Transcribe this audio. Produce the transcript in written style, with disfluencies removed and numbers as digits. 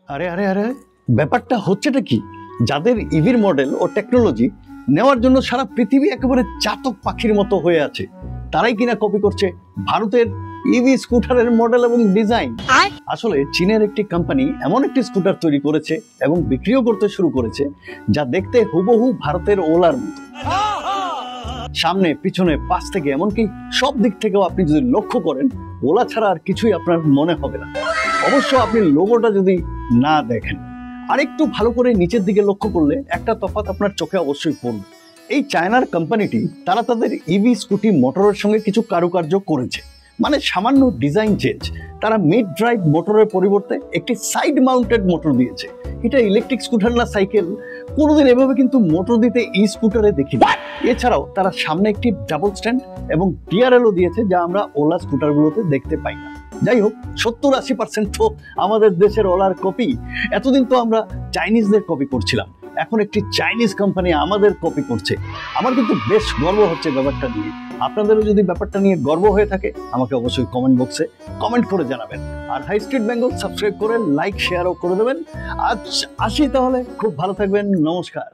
আরে আরে আরে, ব্যাপারটা হচ্ছেটা কি? যাদের ইভির মডেল ও টেকনোলজি নেওয়ার জন্য সারা পৃথিবী একেবারে চাতক পাখির মতো হয়ে আছে, তারাই কিনা কপি করছে ভারতের ইভি স্কুটারের মডেল এবং ডিজাইন। আসলে চীনের একটি কোম্পানি এমন একটি স্কুটার তৈরি করেছে এবং বিক্রিও করতে শুরু করেছে যা দেখতে হুবহু ভারতের ওলার মতো। সামনে পিছনে পাশ থেকে এমনকি সব দিক থেকেও আপনি যদি লক্ষ্য করেন, ওলা ছাড়া আর কিছুই আপনার মনে হবে না। অবশ্য আপনি লোগোটা যদি না দেখেন, আরেকটু ভালো করে নিচের দিকে লক্ষ্য করলে একটা তফাৎ আপনার চোখে অবশ্যই পড়বে। এই চায়নার কোম্পানিটি তারা তাদের ইভি স্কুটি মোটরের সঙ্গে কিছু কারুকার্য করেছে, মানে সামান্য ডিজাইন চেঞ্জ। তারা মিড ড্রাইভ মোটরের পরিবর্তে একটি সাইড মাউন্টেড মোটর দিয়েছে। এটা ইলেকট্রিক স্কুটার না সাইকেল, কোনোদিন এভাবে কিন্তু মোটর দিতে ই স্কুটারে দেখিনি। এছাড়াও তারা সামনে একটি ডাবল স্ট্যান্ড এবং টিআরএলও দিয়েছে, যা আমরা ওলা স্কুটারগুলোতে দেখতে পাই না। যাই হোক, 70-80% তো আমাদের দেশের ওলার কপি। এতদিন তো আমরা চাইনিজদের কপি করছিলাম, এখন একটি চাইনিজ কোম্পানি আমাদের কপি করছে। আমার কিন্তু বেশ গর্ব হচ্ছে ব্যাপারটা নিয়ে। আপনাদেরও যদি ব্যাপারটা নিয়ে গর্ব হয়ে থাকে, আমাকে অবশ্যই কমেন্ট বক্সে কমেন্ট করে জানাবেন। আর হাই স্ট্রিট বেঙ্গল সাবস্ক্রাইব করে লাইক শেয়ারও করে দেবেন। আজ আসি তাহলে, খুব ভালো থাকবেন, নমস্কার।